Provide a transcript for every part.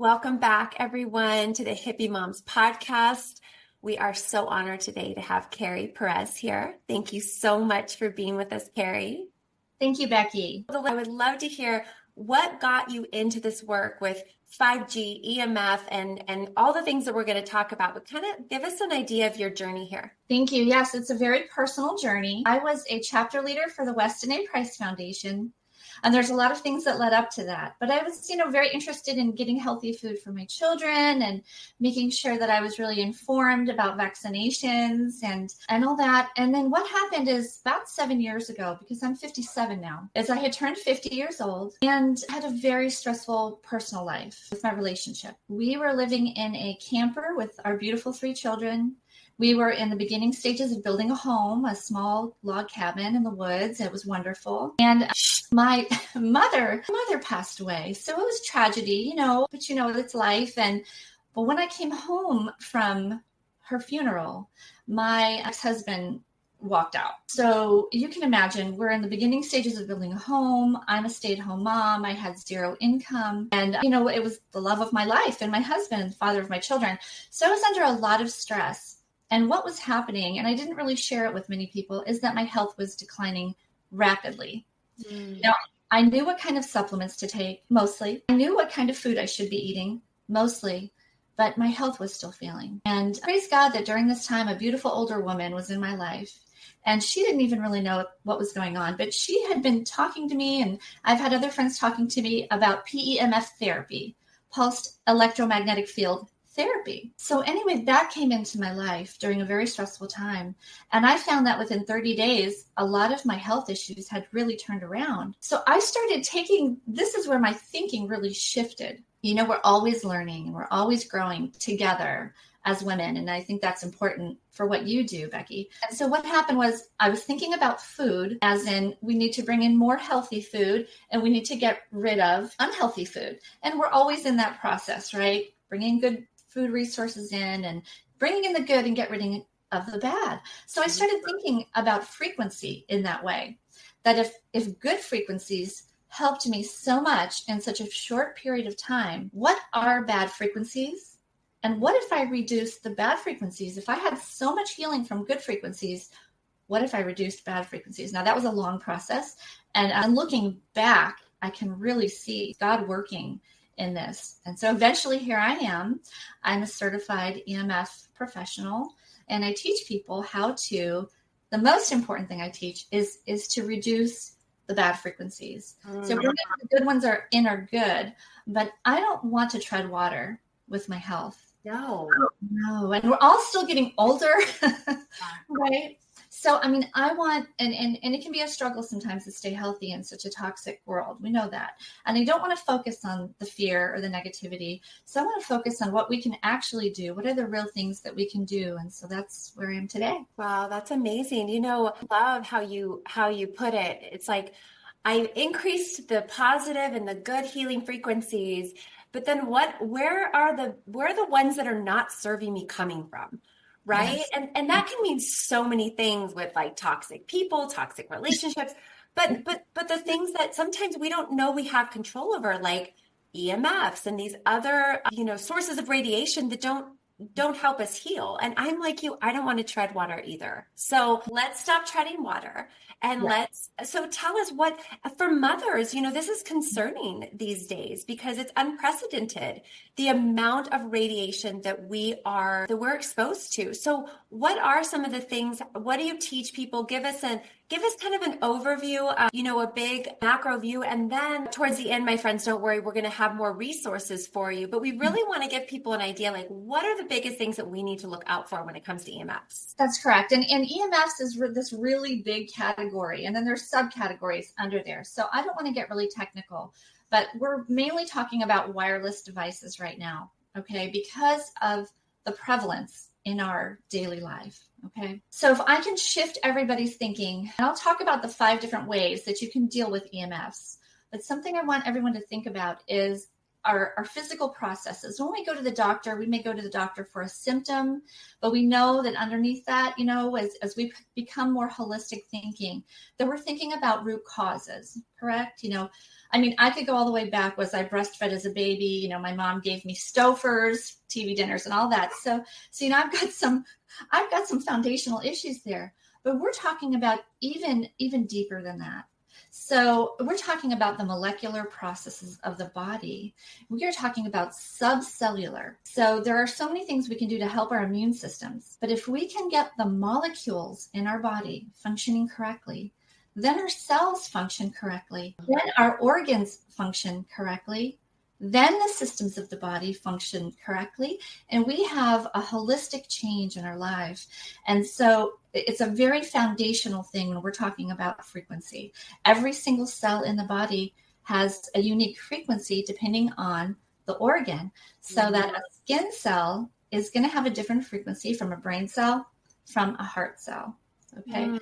Welcome back, everyone, to the Hippie Moms Podcast. We are so honored today to have Carrie Perez here. Thank you so much for being with us, Carrie. Thank you, Becky. I would love to hear what got you into this work with 5G, EMF, and all the things that we're going to talk about, but kind of give us an idea of your journey here. Thank you. Yes, it's a very personal journey. I was a chapter leader for the Weston A. Price Foundation, and there's a lot of things that led up to that. But I was, very interested in getting healthy food for my children and making sure that I was really informed about vaccinations and all that. And then what happened is about 7 years ago, because I'm 57 now, is I had turned 50 years old and had a very stressful personal life with my relationship. We were living in a camper with our beautiful 3 children. We were in the beginning stages of building a home, a small log cabin in the woods. It was wonderful. And my mother passed away. So it was tragedy, but it's life. But when I came home from her funeral, my ex-husband walked out. So you can imagine we're in the beginning stages of building a home. I'm a stay-at-home mom. I had 0 income. And, it was the love of my life and my husband, father of my children. So I was under a lot of stress. And what was happening, and I didn't really share it with many people, is that my health was declining rapidly. Now, I knew what kind of supplements to take, mostly. I knew what kind of food I should be eating, mostly. But my health was still failing. And praise God that during this time, a beautiful older woman was in my life. And she didn't even really know what was going on. But she had been talking to me, and I've had other friends talking to me about PEMF therapy, pulsed electromagnetic field therapy. So anyway, that came into my life during a very stressful time. And I found that within 30 days, a lot of my health issues had really turned around. So I started this is where my thinking really shifted. We're always learning and we're always growing together as women. And I think that's important for what you do, Becky. And so what happened was I was thinking about food, as in we need to bring in more healthy food and we need to get rid of unhealthy food. And we're always in that process, right? Bringing good food resources in and bringing in the good and get rid of the bad. So I started thinking about frequency in that way, that if good frequencies helped me so much in such a short period of time, what are bad frequencies? And what if I reduced the bad frequencies? If I had so much healing from good frequencies, what if I reduced bad frequencies? Now that was a long process. And looking back, I can really see God working in this. And so eventually here I am. I'm a certified EMF professional, and I teach people the most important thing I teach is to reduce the bad frequencies. So the good ones are good, but I don't want to tread water with my health. No. And we're all still getting older, right? So, I want, and it can be a struggle sometimes to stay healthy in such a toxic world. We know that. And I don't want to focus on the fear or the negativity. So I want to focus on what we can actually do. What are the real things that we can do? And so that's where I am today. Wow, that's amazing. I love how you put it. It's like I increased the positive and the good healing frequencies, but then where are the ones that are not serving me coming from? Right. Yes. And that can mean so many things with like toxic people, toxic relationships, but the things that sometimes we don't know we have control over, like EMFs and these other, sources of radiation that don't help us heal. And I'm like you, I don't want to tread water either. So let's stop treading water. And so tell us what, for mothers, this is concerning these days because it's unprecedented, the amount of radiation that we're exposed to. So what are some of the things, what do you teach people? Give us kind of an overview, a big macro view. And then towards the end, my friends, don't worry, we're going to have more resources for you. But we really want to give people an idea, like what are the biggest things that we need to look out for when it comes to EMFs? That's correct. And EMFs is this really big category. And then there's subcategories under there. So I don't want to get really technical, but we're mainly talking about wireless devices right now, okay, because of the prevalence in our daily life. Okay. So if I can shift everybody's thinking, and I'll talk about the 5 different ways that you can deal with EMFs, but something I want everyone to think about is our physical processes. When we go to the doctor, we may go to the doctor for a symptom, but we know that underneath that, as we become more holistic thinking, that we're thinking about root causes, correct? I could go all the way back. Was I breastfed as a baby? My mom gave me Stofers, TV dinners, and all that. So I've got some foundational issues there. But we're talking about even deeper than that. So we're talking about the molecular processes of the body. We are talking about subcellular. So there are so many things we can do to help our immune systems. But if we can get the molecules in our body functioning correctly, then our cells function correctly, then our organs function correctly, then the systems of the body function correctly, and we have a holistic change in our life. And so it's a very foundational thing when we're talking about frequency. Every single cell in the body has a unique frequency depending on the organ. So that a skin cell is going to have a different frequency from a brain cell, from a heart cell. Okay.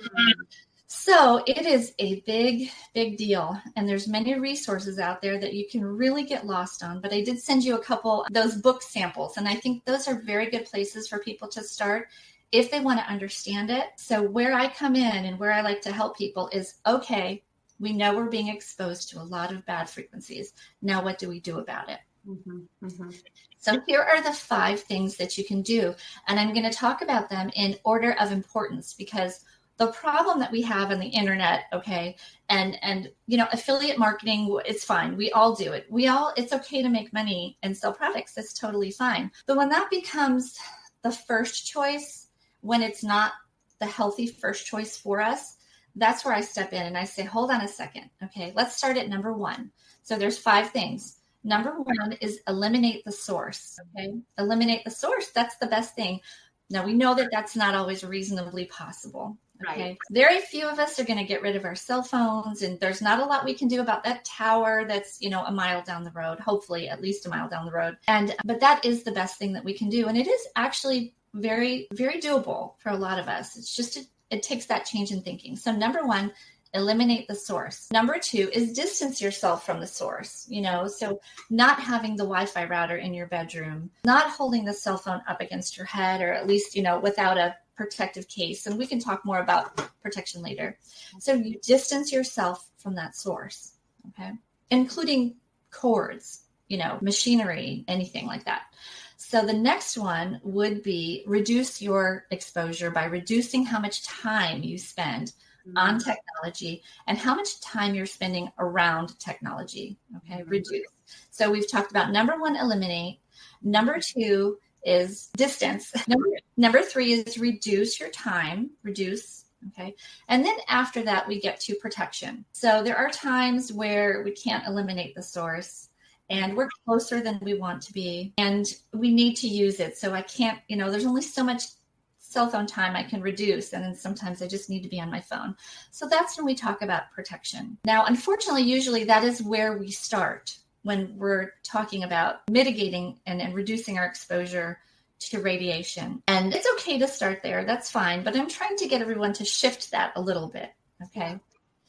So it is a big, big deal. And there's many resources out there that you can really get lost on. But I did send you a couple of those book samples. And I think those are very good places for people to start if they want to understand it. So where I come in and where I like to help people is, okay, we know we're being exposed to a lot of bad frequencies. Now, what do we do about it? So here are the 5 things that you can do. And I'm going to talk about them in order of importance, because the problem that we have on the internet, okay, and affiliate marketing, it's fine. We all do it. It's okay to make money and sell products. That's totally fine. But when that becomes the first choice, when it's not the healthy first choice for us, that's where I step in and I say, hold on a second. Okay, let's start at number 1. So there's 5 things. Number 1 is eliminate the source. Okay, eliminate the source. That's the best thing. Now we know that that's not always reasonably possible. Okay. Right. Very few of us are going to get rid of our cell phones, and there's not a lot we can do about that tower that's, a mile down the road, hopefully at least a mile down the road. But that is the best thing that we can do. And it is actually very, very doable for a lot of us. It's just, it takes that change in thinking. So number 1, eliminate the source. Number 2 is distance yourself from the source, so not having the Wi-Fi router in your bedroom, not holding the cell phone up against your head, or at least, without a protective case. And we can talk more about protection later. So you distance yourself from that source, okay? Including cords, machinery, anything like that. So the next one would be reduce your exposure by reducing how much time you spend on technology and how much time you're spending around technology, okay? Reduce. So we've talked about number 1, eliminate. Number 2 is distance. Number 3 is reduce your time, okay? And then after that, we get to protection. So there are times where we can't eliminate the source and we're closer than we want to be, and we need to use it. So I can't, there's only so much cell phone time I can reduce, and then sometimes I just need to be on my phone. So that's when we talk about protection. Now, unfortunately, usually that is where we start when we're talking about mitigating and reducing our exposure to radiation. And it's okay to start there. That's fine. But I'm trying to get everyone to shift that a little bit. Okay.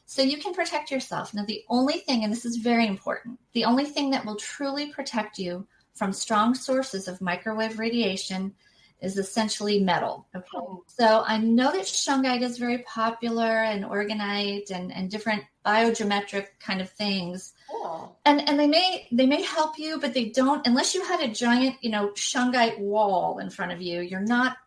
So you can protect yourself. Now, the only thing, and this is very important, the only thing that will truly protect you from strong sources of microwave radiation is essentially metal. Okay. So I know that shungite is very popular, and orgonite and different biogeometric kind of things. Cool. And they may help you, but they don't, unless you had a giant, shungite wall in front of you, you're not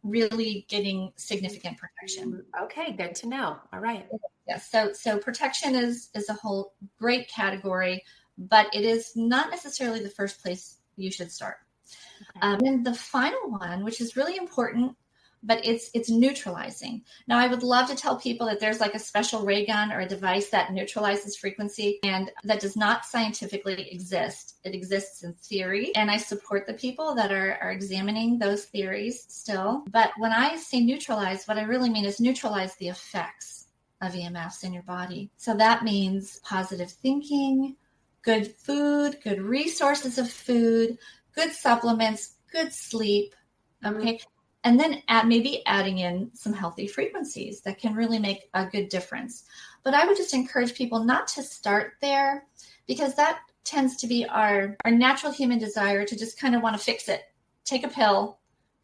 really getting significant protection. Okay, good to know. All right. Yes. So protection is a whole great category, but it is not necessarily the first place you should start. Okay. Then the final one, which is really important, but it's neutralizing. Now, I would love to tell people that there's like a special ray gun or a device that neutralizes frequency, and that does not scientifically exist. It exists in theory, and I support the people that are examining those theories still. But when I say neutralize, what I really mean is neutralize the effects of EMFs in your body. So that means positive thinking, good food, good resources of food, good supplements, good sleep, okay? And then maybe adding in some healthy frequencies that can really make a good difference. But I would just encourage people not to start there, because that tends to be our natural human desire to just kind of want to fix it, take a pill,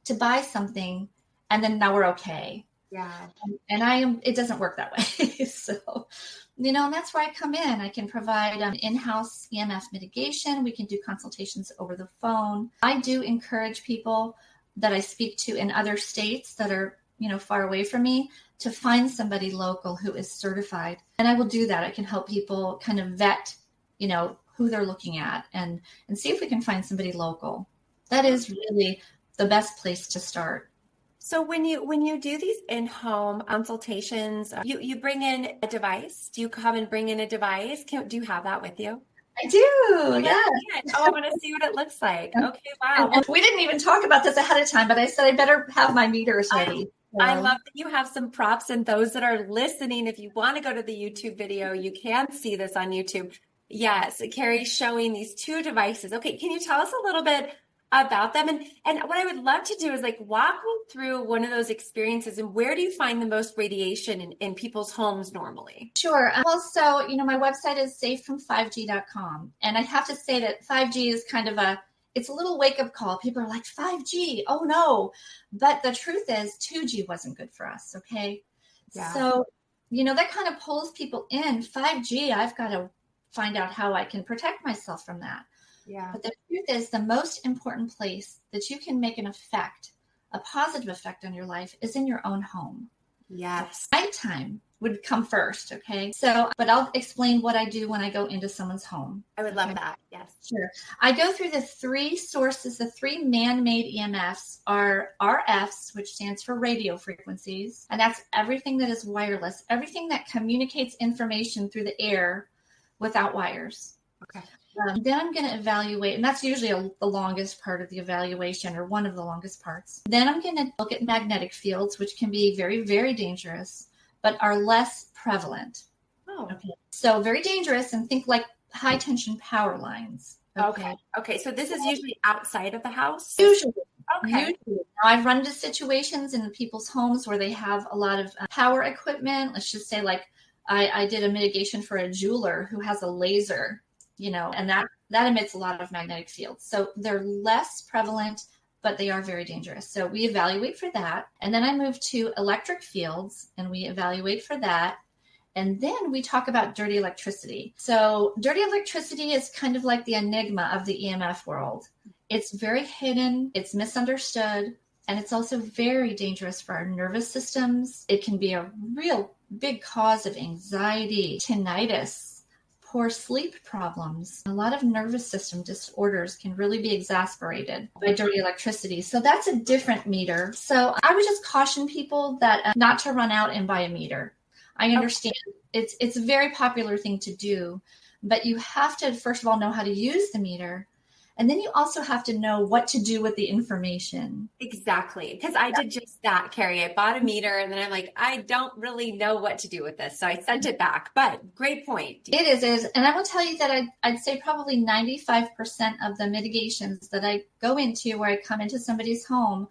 to buy something, and then now we're okay. Yeah. And it doesn't work that way. So, and that's where I come in. I can provide in-house EMF mitigation. We can do consultations over the phone. I do encourage people that I speak to in other states that are, far away from me, to find somebody local who is certified. And I will do that. I can help people kind of vet, who they're looking at and see if we can find somebody local. That is really the best place to start. So when you do these in-home consultations, you bring in a device. Do you come and bring in a device? Do you have that with you? I do. Yeah. Oh, I want to see what it looks like. Okay. Wow. And we didn't even talk about this ahead of time, but I said I better have my meters ready. I love that you have some props, and those that are listening, if you want to go to the YouTube video, you can see this on YouTube. Yes, Carrie's showing these two devices. Okay, can you tell us a little bit about them? And what I would love to do is walk me through one of those experiences, and where do you find the most radiation in people's homes normally? Sure. Well, so, my website is safefrom5g.com. And I have to say that 5G is kind of it's a little wake-up call. People are like, 5G, oh no. But the truth is 2G wasn't good for us, okay? Yeah. So, that kind of pulls people in. 5G, I've got to find out how I can protect myself from that. Yeah. But the truth is, the most important place that you can make an effect, a positive effect on your life, is in your own home. Yes. Nighttime would come first, okay? So, but I'll explain what I do when I go into someone's home. I would love that, yes. Sure. I go through the three sources. The three man-made EMFs are RFs, which stands for radio frequencies, and that's everything that is wireless, everything that communicates information through the air without wires. Okay. Then I'm going to evaluate, and that's usually the longest part of the evaluation, or one of the longest parts. Then I'm going to look at magnetic fields, which can be very, very dangerous, but are less prevalent. Oh. Okay. So very dangerous, and think like high tension power lines. Okay. So this is usually outside of the house? Usually. Okay. Usually. Now, I've run into situations in people's homes where they have a lot of power equipment. Let's just say I did a mitigation for a jeweler who has a laser, and that emits a lot of magnetic fields. So they're less prevalent, but they are very dangerous. So we evaluate for that. And then I move to electric fields, and we evaluate for that. And then we talk about dirty electricity. So dirty electricity is kind of like the enigma of the EMF world. It's very hidden, it's misunderstood, and it's also very dangerous for our nervous systems. It can be a real big cause of anxiety, tinnitus, poor sleep problems. A lot of nervous system disorders can really be exacerbated by dirty electricity. So that's a different meter. So I would just caution people that not to run out and buy a meter. I understand it's a very popular thing to do, but you have to, first of all, know how to use the meter. And then you also have to know what to do with the information. Exactly. Because I did just that, Carrie. I bought a meter, and then I'm like, I don't really know what to do with this. So I sent it back. But great point. It is. And I will tell you that I'd say probably 95% of the mitigations that I go into, where I come into somebody's home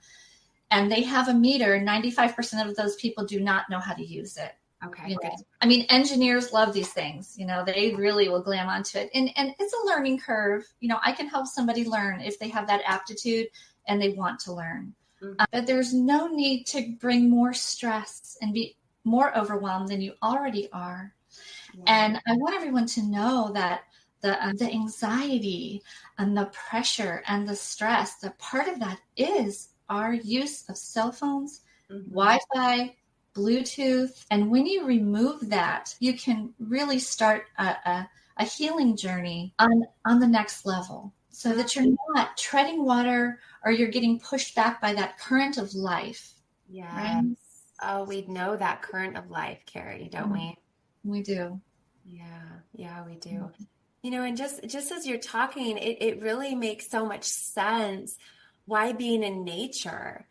and they have a meter, 95% of those people do not know how to use it. Okay. Good. I mean, engineers love these things, they really will glam onto it. And it's a learning curve. I can help somebody learn if they have that aptitude and they want to learn. Mm-hmm. But there's no need to bring more stress and be more overwhelmed than you already are. Yeah. And I want everyone to know that the anxiety and the pressure and the stress, the part of that is our use of cell phones, mm-hmm. Wi-Fi, Bluetooth. And when you remove that, you can really start a healing journey on the next level, so that you're not treading water or you're getting pushed back by that current of life. Yes. Right? Oh, we know that current of life, Carrie, don't we? We do. Yeah, we do. And just as you're talking, it really makes so much sense why being in nature,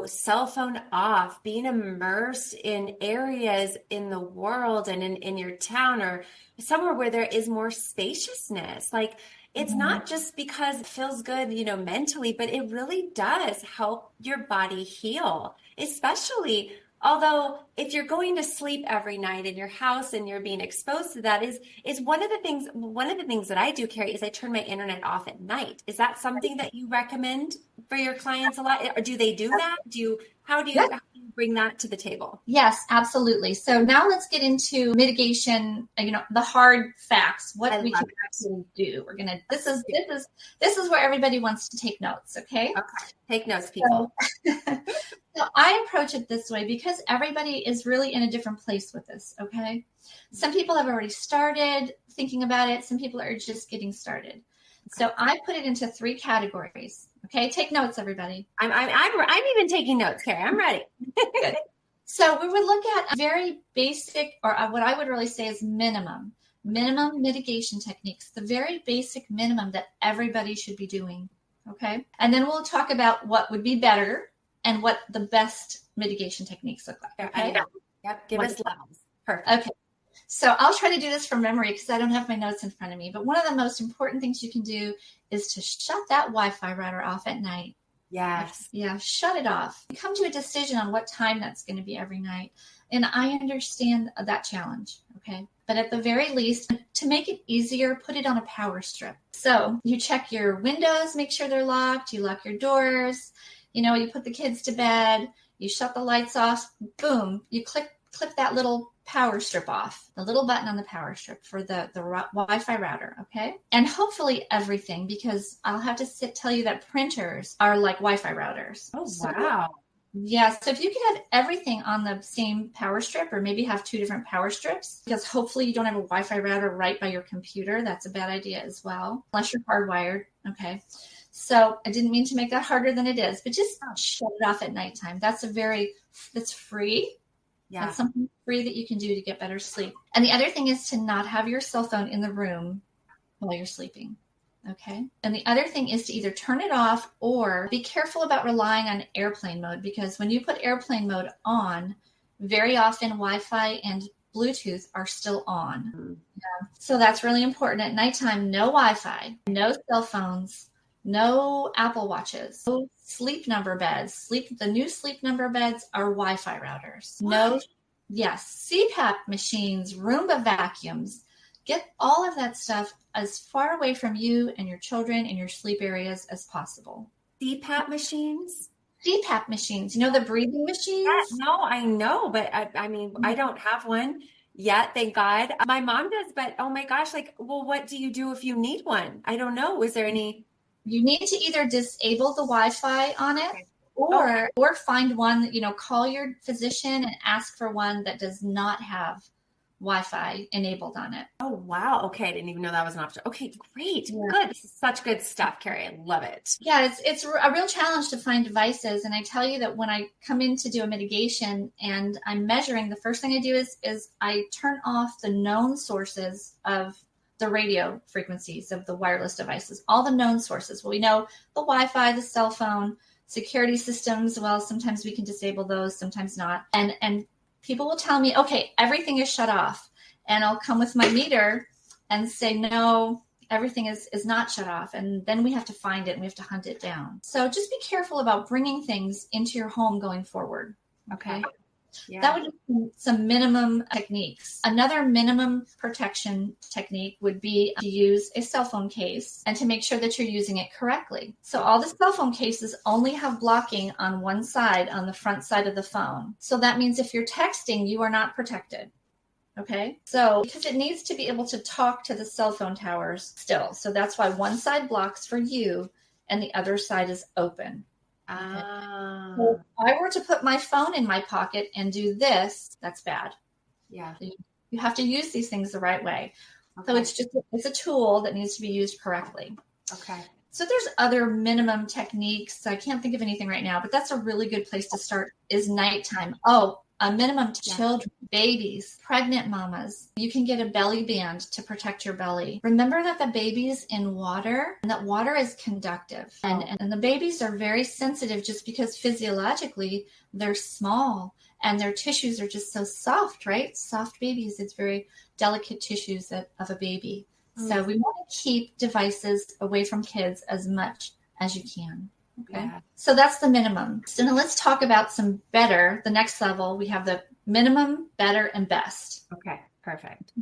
cell phone off, being immersed in areas in the world and in your town or somewhere where there is more spaciousness. It's mm-hmm. not just because it feels good, mentally, but it really does help your body heal, especially Although if you're going to sleep every night in your house and you're being exposed to that is one of the things that I do, Carrie, is I turn my internet off at night. Is that something that you recommend for your clients a lot? Or do they do that? How do you bring that to the table? Yes, absolutely. So now let's get into mitigation, the hard facts, what we can actually do. We're going to, this is where everybody wants to take notes. Okay. Okay. Take notes, people. So I approach it this way because everybody is really in a different place with this. Okay. Some people have already started thinking about it. Some people are just getting started. So I put it into 3 categories. Okay. Take notes, everybody. I'm even taking notes, Carrie. I'm ready. Good. So we would look at very basic, or what I would really say is minimum mitigation techniques, the very basic minimum that everybody should be doing. Okay. And then we'll talk about what would be better and what the best mitigation techniques look like. Okay. Yep. Give us levels. Perfect. Okay. So I'll try to do this from memory because I don't have my notes in front of me. But one of the most important things you can do is to shut that Wi-Fi router off at night. Yes. Yeah, shut it off. Come to a decision on what time that's going to be every night. And I understand that challenge, okay? But at the very least, to make it easier, put it on a power strip. So you check your windows, make sure they're locked. You lock your doors. You put the kids to bed. You shut the lights off. Boom. You clip that little power strip off, the little button on the power strip for the Wi-Fi router, okay? And hopefully everything, because I'll have to tell you that printers are like Wi-Fi routers. Oh, wow. Yeah, so if you can have everything on the same power strip, or maybe have 2 different power strips, because hopefully you don't have a Wi-Fi router right by your computer. That's a bad idea as well, unless you're hardwired, okay? So I didn't mean to make that harder than it is, but just shut it off at nighttime. That's free. Yeah. That's something free that you can do to get better sleep. And the other thing is to not have your cell phone in the room while you're sleeping. Okay. And the other thing is to either turn it off or be careful about relying on airplane mode, because when you put airplane mode on, very often Wi-Fi and Bluetooth are still on. Mm-hmm. Yeah. So that's really important. At nighttime, no Wi-Fi, no cell phones, no Apple Watches, no sleep number beds. The new sleep number beds are Wi-Fi routers. What? CPAP machines, Roomba vacuums. Get all of that stuff as far away from you and your children and your sleep areas as possible. CPAP machines? CPAP machines. The breathing machines? Yeah, no, I know, but I don't have one yet, thank God. My mom does, but oh my gosh, what do you do if you need one? I don't know. Was there any? You need to either disable the Wi-Fi on it, or find one, call your physician and ask for one that does not have Wi-Fi enabled on it. Oh, wow. Okay. I didn't even know that was an option. Okay, great. Yeah. Good. This is such good stuff, Carrie. I love it. Yeah, it's a real challenge to find devices. And I tell you that when I come in to do a mitigation and I'm measuring, the first thing I do is I turn off the known sources of the radio frequencies of the wireless devices, all the known sources. Well, we know the Wi-Fi, the cell phone, security systems. Well, sometimes we can disable those, sometimes not. And people will tell me, okay, everything is shut off. And I'll come with my meter and say, no, everything is not shut off. And then we have to find it and we have to hunt it down. So just be careful about bringing things into your home going forward. Okay. Yeah. That would be some minimum techniques. Another minimum protection technique would be to use a cell phone case and to make sure that you're using it correctly. So all the cell phone cases only have blocking on one side, on the front side of the phone. So that means if you're texting, you are not protected. Okay. So because it needs to be able to talk to the cell phone towers still. So that's why one side blocks for you and the other side is open. Okay. So if I were to put my phone in my pocket and do this, that's bad. Yeah. You have to use these things the right way. Okay. So it's a tool that needs to be used correctly. Okay. So there's other minimum techniques. I can't think of anything right now, but that's a really good place to start is nighttime. A minimum to children, babies, pregnant mamas. You can get a belly band to protect your belly. Remember that the baby's in water and that water is conductive. And the babies are very sensitive just because physiologically they're small and their tissues are just so soft, right? Soft babies, it's very delicate tissues of a baby. So we want to keep devices away from kids as much as you can. Okay. Yeah. So that's the minimum. So now let's talk about some better. The next level, we have the minimum, better, and best. Okay. Perfect.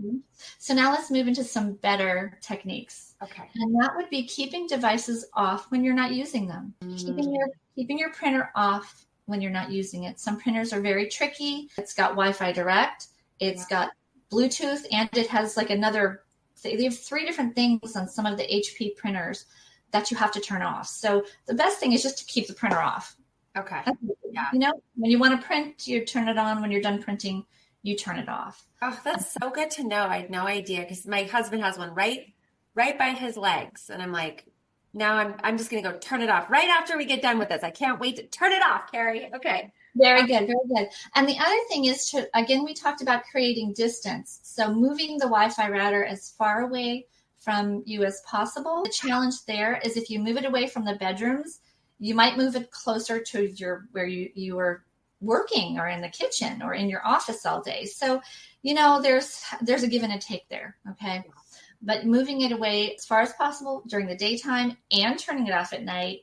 So now let's move into some better techniques. Okay. And that would be keeping devices off when you're not using them. Keeping your printer off when you're not using it. Some printers are very tricky. It's got Wi-Fi direct. It's got Bluetooth, and it has like they have 3 different things on some of the HP printers that you have to turn off. So the best thing is just to keep the printer off. Okay. Yeah. You know, when you want to print, you turn it on. When you're done printing, you turn it off. Oh, that's so good to know. I had no idea because my husband has one right by his legs. And I'm like, now I'm just gonna go turn it off right after we get done with this. I can't wait to turn it off, Carrie. Okay. Very good, very good. And the other thing is again, we talked about creating distance. So moving the Wi-Fi router as far away from you as possible. The challenge there is if you move it away from the bedrooms, you might move it closer to where you are working or in the kitchen or in your office all day. So, you know, there's a give and a take there. Okay. But moving it away as far as possible during the daytime and turning it off at night,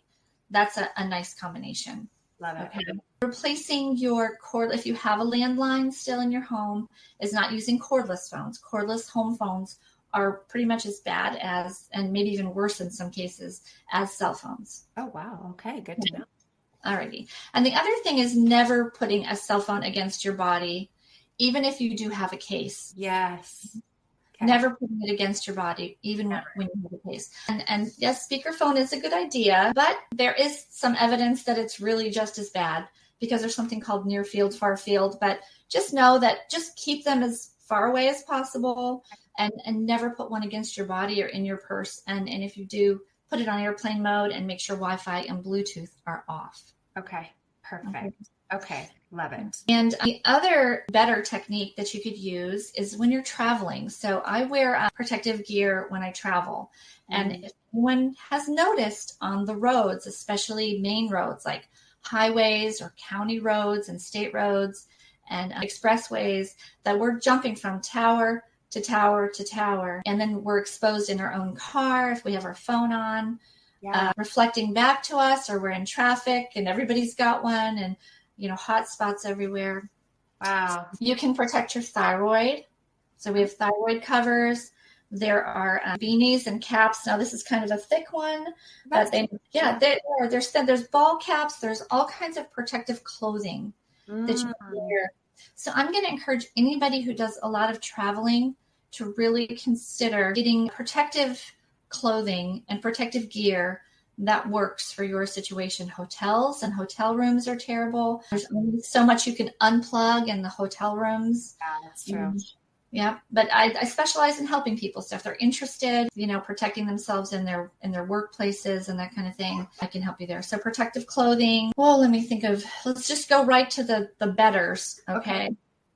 that's a nice combination. Love it. Okay. Replacing your cord, if you have a landline still in your home, is not using cordless phones. Cordless home phones are pretty much as bad as, and maybe even worse in some cases, as cell phones. Oh, wow. Okay. Good to know. Alrighty. And the other thing is never putting a cell phone against your body, even if you do have a case. Yes. Okay. Never putting it against your body, even when you have a case. And yes, speakerphone is a good idea, but there is some evidence that it's really just as bad because there's something called near field, far field. But just know that just keep them as far away as possible and never put one against your body or in your purse. And if you do, put it on airplane mode and make sure Wi-Fi and Bluetooth are off. Okay. Perfect. Okay. Love it. And the other better technique that you could use is when you're traveling. So I wear protective gear when I travel. And if anyone has noticed on the roads, especially main roads like highways or county roads and state roads and expressways, that we're jumping from tower to tower to tower. And then we're exposed in our own car if we have our phone on, reflecting back to us, or we're in traffic and everybody's got one, and you know, hot spots everywhere. Wow. You can protect your thyroid. So we have thyroid covers. There are beanies and caps. Now this is kind of a thick one, but there's ball caps. There's all kinds of protective clothing that you can wear. So I'm going to encourage anybody who does a lot of traveling to really consider getting protective clothing and protective gear that works for your situation. Hotels and hotel rooms are terrible. There's only so much you can unplug in the hotel rooms. Yeah, that's true. Yeah, but I specialize in helping people. So if they're interested, you know, protecting themselves in their workplaces and that kind of thing, I can help you there. So protective clothing. Well, let's just go right to the betters. Okay.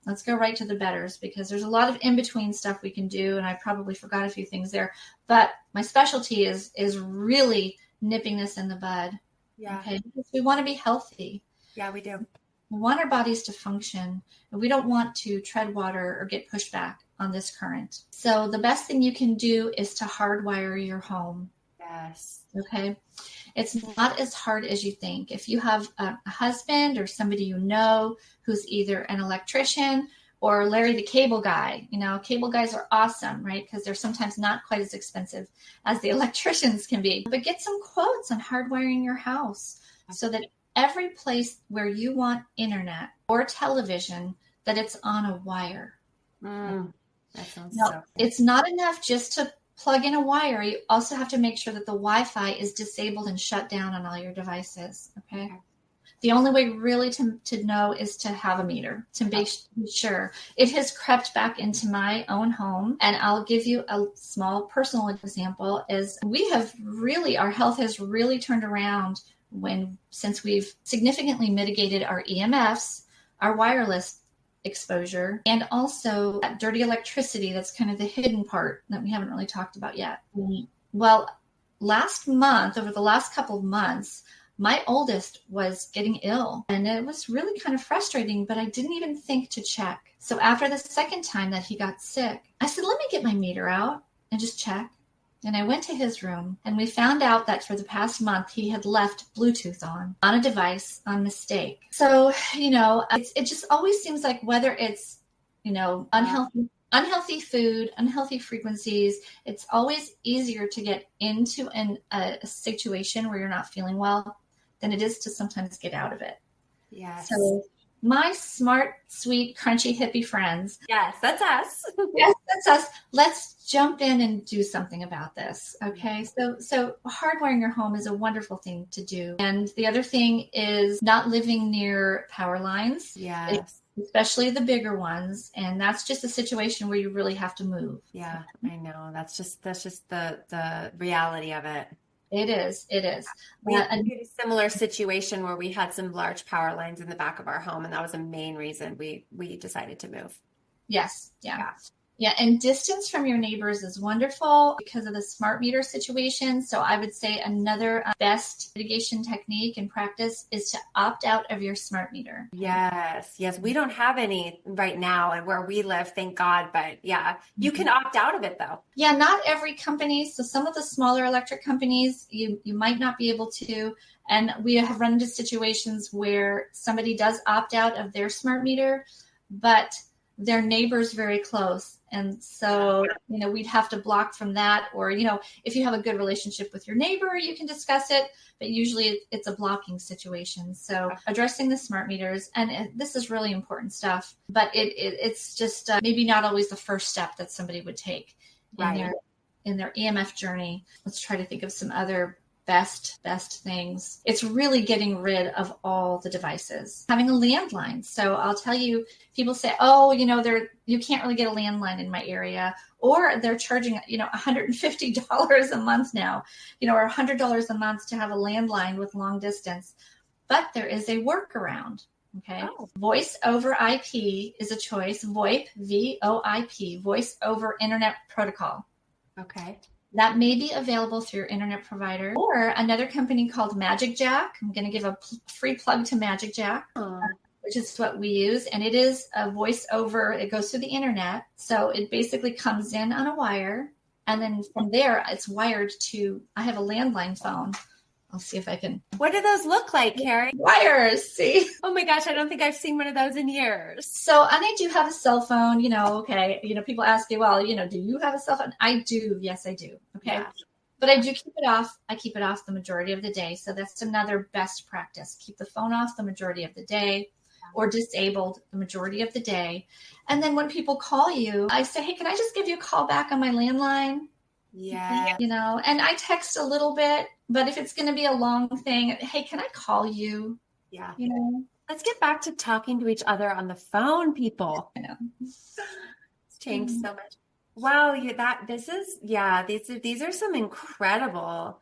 Let's go right to the betters because there's a lot of in-between stuff we can do. And I probably forgot a few things there, but my specialty is really nipping this in the bud. Yeah. Okay. Because we want to be healthy. Yeah, we do. We want our bodies to function, and we don't want to tread water or get pushed back on this current. So the best thing you can do is to hardwire your home. Yes. Okay. It's not as hard as you think. If you have a husband or somebody you know who's either an electrician or Larry the cable guy, you know, cable guys are awesome, right? Because they're sometimes not quite as expensive as the electricians can be. But get some quotes on hardwiring your house so that every place where you want internet or television, that it's on a wire. That sounds It's not enough just to plug in a wire. You also have to make sure that the Wi-Fi is disabled and shut down on all your devices. Okay. The only way really to know is to have a meter, to be sure. It has crept back into my own home, and I'll give you a small personal example. Is our health has really turned around since we've significantly mitigated our EMFs, our wireless exposure, and also that dirty electricity. That's kind of the hidden part that we haven't really talked about yet. Well, over the last couple of months, my oldest was getting ill, and it was really kind of frustrating, but I didn't even think to check. So after the second time that he got sick, I said, let me get my meter out and just check. And I went to his room and we found out that for the past month, he had left Bluetooth on a device on mistake. So, it just always seems like whether it's, unhealthy food, unhealthy frequencies, it's always easier to get into a situation where you're not feeling well than it is to sometimes get out of it. Yes. So my smart, sweet, crunchy hippie friends. Yes, that's us. Yes, that's us. Let's jump in and do something about this. Okay. So hardwiring your home is a wonderful thing to do. And the other thing is not living near power lines. Yes. Especially the bigger ones. And that's just a situation where you really have to move. Yeah, I know. That's just the reality of it. It is. We had a similar situation where we had some large power lines in the back of our home, and that was the main reason we decided to move. Yes. Yeah. And distance from your neighbors is wonderful because of the smart meter situation. So I would say another best mitigation technique and practice is to opt out of your smart meter. Yes. We don't have any right now and where we live, thank God. But yeah, you can opt out of it though. Yeah, not every company. So some of the smaller electric companies, you might not be able to. And we have run into situations where somebody does opt out of their smart meter, but their neighbor's very close. And so, we'd have to block from that. Or, if you have a good relationship with your neighbor, you can discuss it. But usually it's a blocking situation. So addressing the smart meters, and this is really important stuff, but it's just maybe not always the first step that somebody would take in their EMF journey. Let's try to think of some other best things. It's really getting rid of all the devices. Having a landline. So I'll tell you, people say, oh, you can't really get a landline in my area, or they're charging, $150 a month now, or $100 a month to have a landline with long distance. But there is a workaround. Okay. Oh. Voice over IP is a choice. VoIP, VoIP, voice over internet protocol. Okay. That may be available through your internet provider, or another company called Magic Jack. I'm going to give a free plug to Magic Jack, which is what we use. And it is a voice over, it goes through the internet. So it basically comes in on a wire. And then from there, it's wired to, I have a landline phone. I'll see if I can. What do those look like, Carrie? Wires, see? Oh my gosh, I don't think I've seen one of those in years. So, and I do have a cell phone, people ask you, well, do you have a cell phone? I do. Yes, I do. Okay. Yeah. But I do keep it off. I keep it off the majority of the day. So that's another best practice. Keep the phone off the majority of the day, or disabled the majority of the day. And then when people call you, I say, hey, can I just give you a call back on my landline? Yeah. And I text a little bit, but if it's going to be a long thing, hey, can I call you? Yeah. Let's get back to talking to each other on the phone, people. I know. It's changed so much. Wow. These are some incredible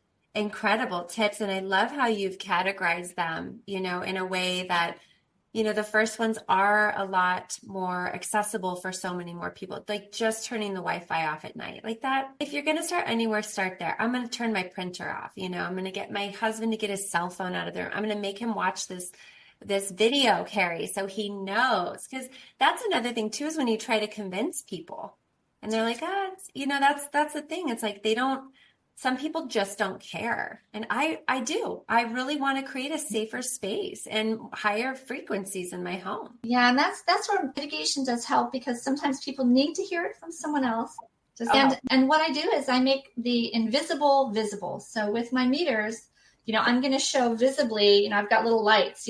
tips. And I love how you've categorized them, in a way that, the first ones are a lot more accessible for so many more people, like just turning the Wi-Fi off at night like that. If you're going to start anywhere, start there. I'm going to turn my printer off. I'm going to get my husband to get his cell phone out of there. I'm going to make him watch this video, Carrie, so he knows. Because that's another thing too, is when you try to convince people and they're like, that's the thing. It's like some people just don't care. And I do. I really want to create a safer space and higher frequencies in my home. Yeah, and that's where mitigation does help, because sometimes people need to hear it from someone else. And what I do is I make the invisible visible. So with my meters, I'm going to show visibly, I've got little lights,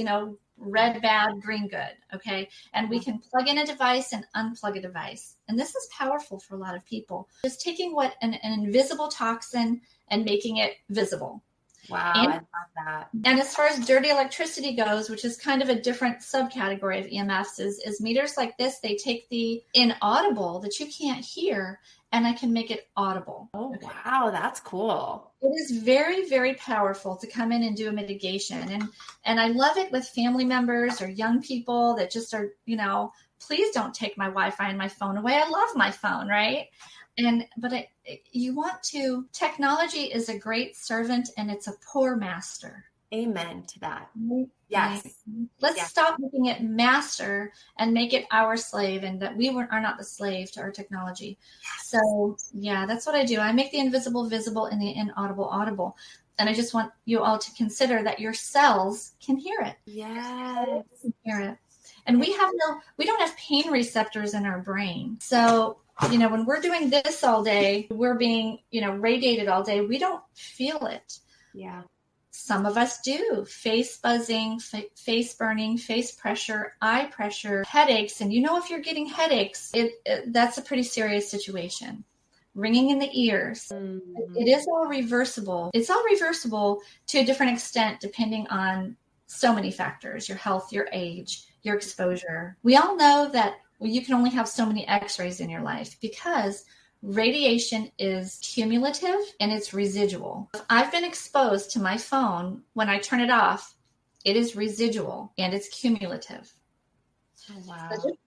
red bad, green good. Okay. And we can plug in a device and unplug a device. And this is powerful for a lot of people. Just taking what an invisible toxin and making it visible. Wow. I love that. And as far as dirty electricity goes, which is kind of a different subcategory of EMFs, is meters like this, they take the inaudible that you can't hear, and I can make it audible. Oh, okay. Wow. That's cool. It is very, very powerful to come in and do a mitigation. And I love it with family members or young people that just are, please don't take my Wi-Fi and my phone away. I love my phone, right? But technology is a great servant and it's a poor master. Amen to that. Right? Yes. Let's Yes. stop making it master and make it our slave, and that are not the slave to our technology. So yeah, that's what I do. I make the invisible visible and the inaudible audible. And I just want you all to consider that your cells can hear it. Yes. Can hear it. And we don't have pain receptors in our brain. So, when we're doing this all day, we're being, radiated all day. We don't feel it. Yeah. Some of us do. Face buzzing, face burning, face pressure, eye pressure, headaches. And if you're getting headaches, that's a pretty serious situation. Ringing in the ears. Mm-hmm. It is all reversible. It's all reversible to a different extent depending on so many factors: your health, your age, your exposure. We all know that you can only have so many x-rays in your life because radiation is cumulative and it's residual. If I've been exposed to my phone, when I turn it off, it is residual and it's cumulative. Oh, wow. So just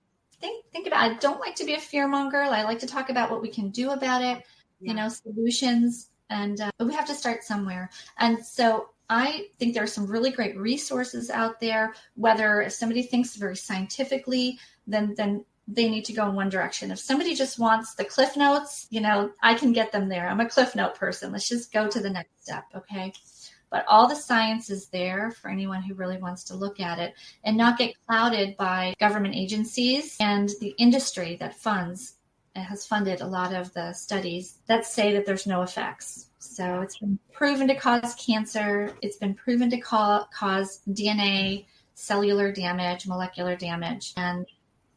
think about it. I don't like to be a fearmonger. I like to talk about what we can do about it, solutions, but we have to start somewhere. And so I think there are some really great resources out there. Whether if somebody thinks very scientifically, then they need to go in one direction. If somebody just wants the cliff notes, I can get them there. I'm a cliff note person. Let's just go to the next step. Okay. But all the science is there for anyone who really wants to look at it and not get clouded by government agencies and the industry that has funded a lot of the studies that say that there's no effects. So it's been proven to cause cancer. It's been proven to cause DNA, cellular damage, molecular damage, and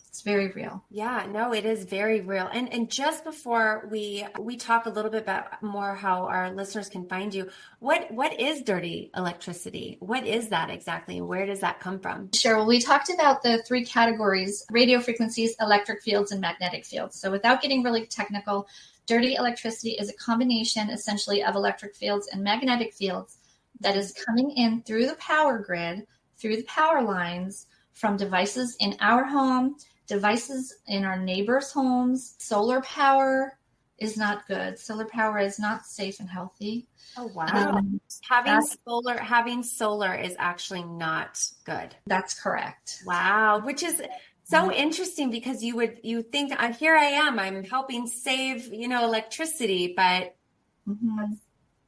it's very real. Yeah, no, it is very real. And just before we talk a little bit about more how our listeners can find you, what is dirty electricity? What is that exactly? Where does that come from? Sure. Well, we talked about the three categories: radio frequencies, electric fields, and magnetic fields. So without getting really technical, dirty electricity is a combination essentially of electric fields and magnetic fields that is coming in through the power grid, through the power lines, from devices in our home, devices in our neighbors' homes. Solar power is not good. Solar power is not safe and healthy. Oh, wow. Having solar is actually not good. That's correct. Wow. Which is so interesting because you think, here I am, I'm helping save, electricity, but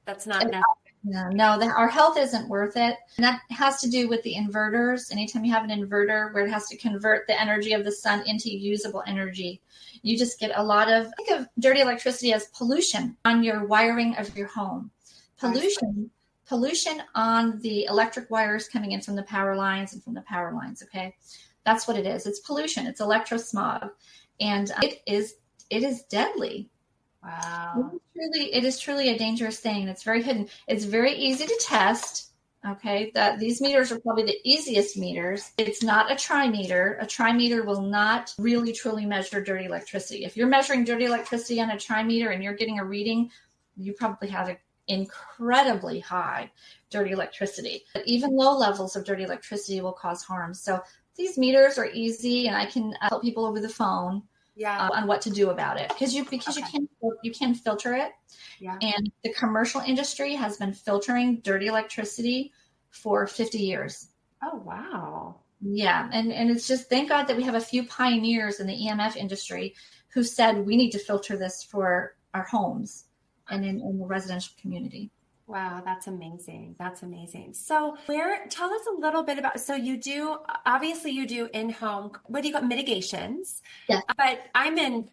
that's not necessary. No, our health isn't worth it. And that has to do with the inverters. Anytime you have an inverter where it has to convert the energy of the sun into usable energy, you just get a lot of, think of dirty electricity as pollution on your wiring of your home. Pollution on the electric wires coming in from the power lines and from the power lines. Okay. That's what it is. It's pollution. It's electrosmog. And it is deadly. Wow. It is truly a dangerous thing. It's very hidden. It's very easy to test. Okay. These meters are probably the easiest meters. It's not a trimeter. A trimeter will not really truly measure dirty electricity. If you're measuring dirty electricity on a trimeter and you're getting a reading, you probably have an incredibly high dirty electricity. But even low levels of dirty electricity will cause harm. So these meters are easy, and I can help people over the phone on what to do about it, because you can filter it. Yeah. And the commercial industry has been filtering dirty electricity for 50 years. Oh, wow. Yeah. And it's just, thank God that we have a few pioneers in the EMF industry who said we need to filter this for our homes and in the residential community. Wow, that's amazing. That's amazing. So tell us a little bit about, so you do in-home, what do you call mitigations? Yeah. But I'm in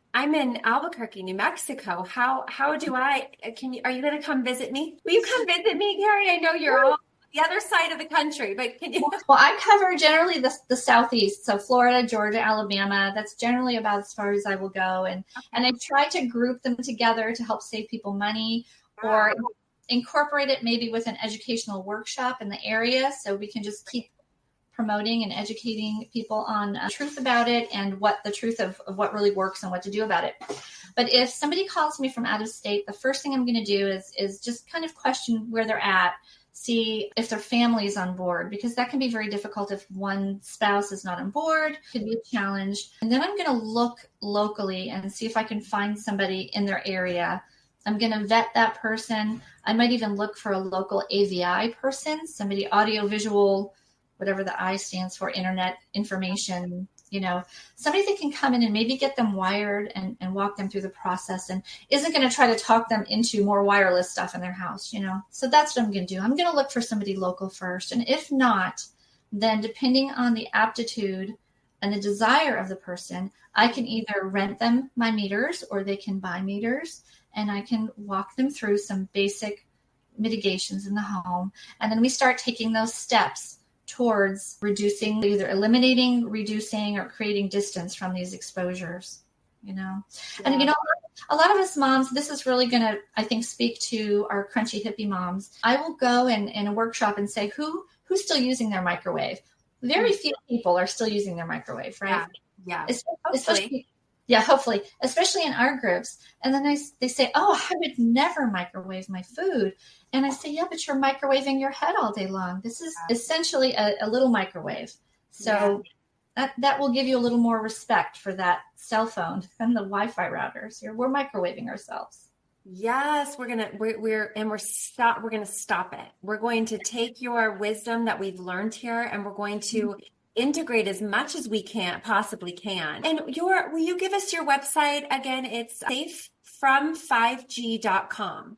Albuquerque, New Mexico. Are you going to come visit me? Will you come visit me, Carrie? I know you're all the other side of the country, but can you? Well, I cover generally the Southeast. So Florida, Georgia, Alabama, that's generally about as far as I will go. And I try to group them together to help save people money, or incorporate it maybe with an educational workshop in the area, so we can just keep promoting and educating people on truth about it and what the truth of what really works and what to do about it. But if somebody calls me from out of state, the first thing I'm going to do is just kind of question where they're at, see if their family is on board, because that can be very difficult if one spouse is not on board. It could be a challenge. And then I'm going to look locally and see if I can find somebody in their area I'm going to vet that person. I might even look for a local AVI person, somebody audio visual, whatever the I stands for, internet information, somebody that can come in and maybe get them wired and walk them through the process and isn't going to try to talk them into more wireless stuff in their house, So that's what I'm going to do. I'm going to look for somebody local first. And if not, then depending on the aptitude and the desire of the person, I can either rent them my meters or they can buy meters, and I can walk them through some basic mitigations in the home. And then we start taking those steps towards reducing, either eliminating, reducing, or creating distance from these exposures, Yeah. And, a lot of us moms, this is really going to, I think, speak to our crunchy hippie moms. I will go in a workshop and say, who's still using their microwave? Very few people are still using their microwave, right? Yeah. Especially, hopefully, especially in our groups. And then they say, oh, I would never microwave my food. And I say, yeah, but you're microwaving your head all day long. This is essentially a little microwave. So that will give you a little more respect for that cell phone and the Wi-Fi routers. We're microwaving ourselves. Yes, we're gonna stop it. We're going to take your wisdom that we've learned here, and we're going to integrate as much as we possibly can. And will you give us your website again? It's safefrom5g.com.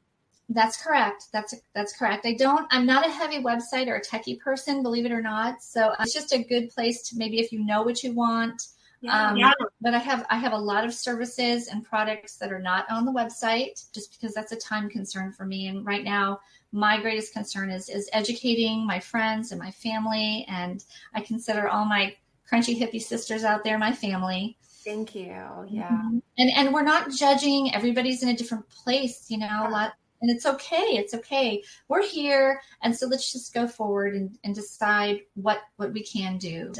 That's correct. That's correct. I'm not a heavy website or a techie person, believe it or not. So it's just a good place to, maybe if you know what you want. But I have a lot of services and products that are not on the website, just because that's a time concern for me. And right now, my greatest concern is educating my friends and my family. And I consider all my crunchy hippie sisters out there my family. Thank you. Yeah. Mm-hmm. And we're not judging. Everybody's in a different place, a lot. And it's okay. It's okay. We're here. And so let's just go forward and decide what we can do.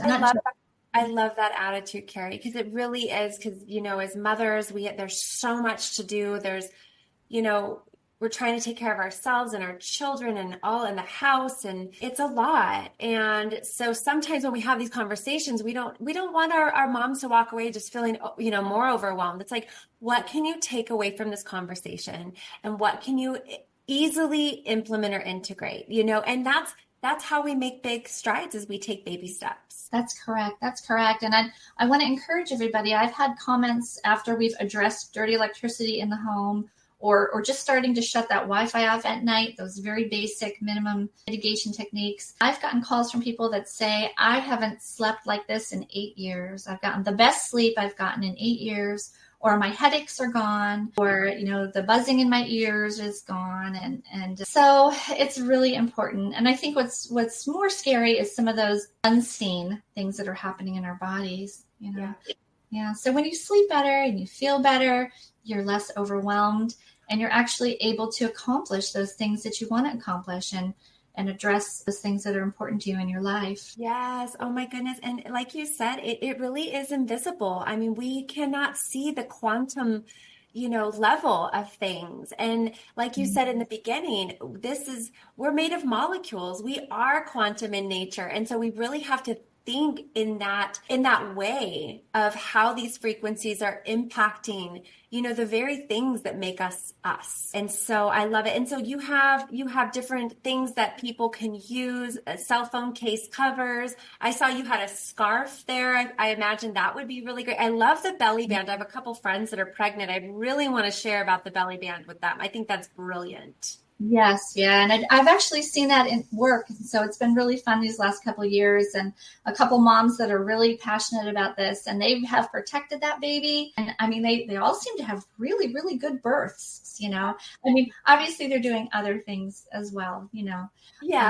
I love that attitude, Carrie, because it really is, because, as mothers, there's so much to do. There's, we're trying to take care of ourselves and our children and all in the house, and it's a lot. And so sometimes when we have these conversations, we don't want our moms to walk away just feeling, more overwhelmed. It's like, what can you take away from this conversation, and what can you easily implement or integrate, and that's how we make big strides, as we take baby steps. That's correct. And I want to encourage everybody. I've had comments after we've addressed dirty electricity in the home, or just starting to shut that Wi-Fi off at night, those very basic minimum mitigation techniques. I've gotten calls from people that say, I haven't slept like this in 8 years. I've gotten the best sleep I've gotten in 8 years, or my headaches are gone, or, the buzzing in my ears is gone. And so it's really important. And I think what's more scary is some of those unseen things that are happening in our bodies, Yeah. So when you sleep better and you feel better, you're less overwhelmed, and you're actually able to accomplish those things that you want to accomplish and address those things that are important to you in your life. Yes. Oh my goodness. And like you said, it really is invisible. I mean, we cannot see the quantum, level of things. And like you said in the beginning, we're made of molecules. We are quantum in nature. And so we really have to think in that way of how these frequencies are impacting, the very things that make us us. And so I love it. And so you have different things that people can use, cell phone case covers. I saw you had a scarf there. I imagine that would be really great. I love the belly band. I have a couple friends that are pregnant. I really want to share about the belly band with them. I think that's brilliant. Yes. Yeah. And I've actually seen that in work. So it's been really fun these last couple of years, and a couple moms that are really passionate about this, and they have protected that baby. And I mean, they all seem to have really, really good births, I mean, obviously they're doing other things as well, Yeah.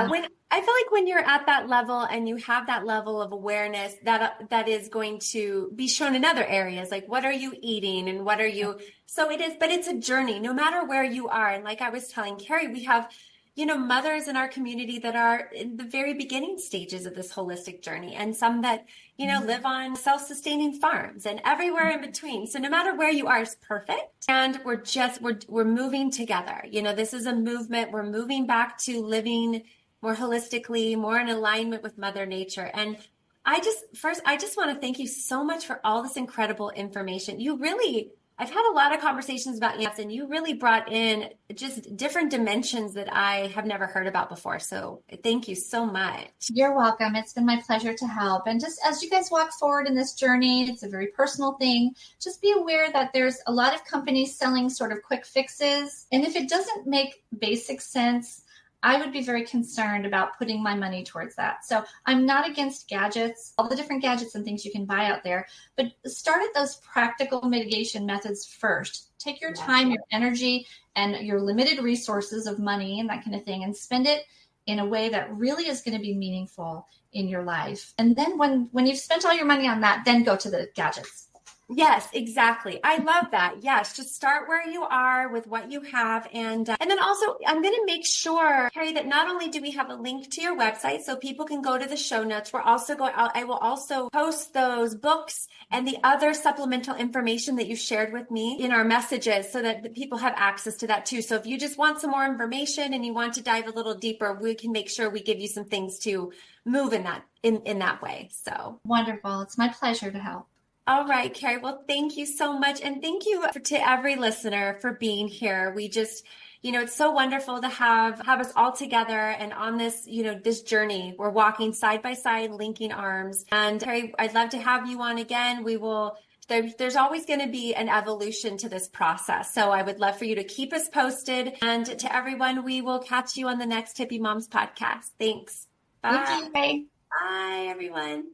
When I feel like when you're at that level and you have that level of awareness, that is going to be shown in other areas. Like, what are you eating and what are you, so it is, but it's a journey no matter where you are. And like I was telling Carrie, we have, mothers in our community that are in the very beginning stages of this holistic journey, and some that, live on self-sustaining farms and everywhere in between. So no matter where you are is perfect. And we're moving together. This is a movement. We're moving back to living more holistically, more in alignment with Mother Nature. And I just want to thank you so much for all this incredible information. You really I've had a lot of conversations about EMFs, and you really brought in just different dimensions that I have never heard about before. So thank you so much. You're welcome. It's been my pleasure to help. And just as you guys walk forward in this journey, it's a very personal thing. Just be aware that there's a lot of companies selling sort of quick fixes. And if it doesn't make basic sense, I would be very concerned about putting my money towards that. So I'm not against gadgets, all the different gadgets and things you can buy out there, but start at those practical mitigation methods first. Take your time, your energy, and your limited resources of money and that kind of thing, and spend it in a way that really is going to be meaningful in your life. And then when you've spent all your money on that, then go to the gadgets. Yes, exactly. I love that. Yes, just start where you are with what you have. And then also, I'm going to make sure, Carrie, that not only do we have a link to your website so people can go to the show notes, I will also post those books and the other supplemental information that you shared with me in our messages so that the people have access to that too. So if you just want some more information and you want to dive a little deeper, we can make sure we give you some things to move in that way. So wonderful. It's my pleasure to help. All right, Carrie. Well, thank you so much. And thank you to every listener for being here. We just, it's so wonderful to have us all together and on this, this journey. We're walking side by side, linking arms. And Carrie, I'd love to have you on again. There's always going to be an evolution to this process. So I would love for you to keep us posted. And to everyone, we will catch you on the next Hippie Moms podcast. Thanks. Bye. Thank you. Bye. Bye, everyone.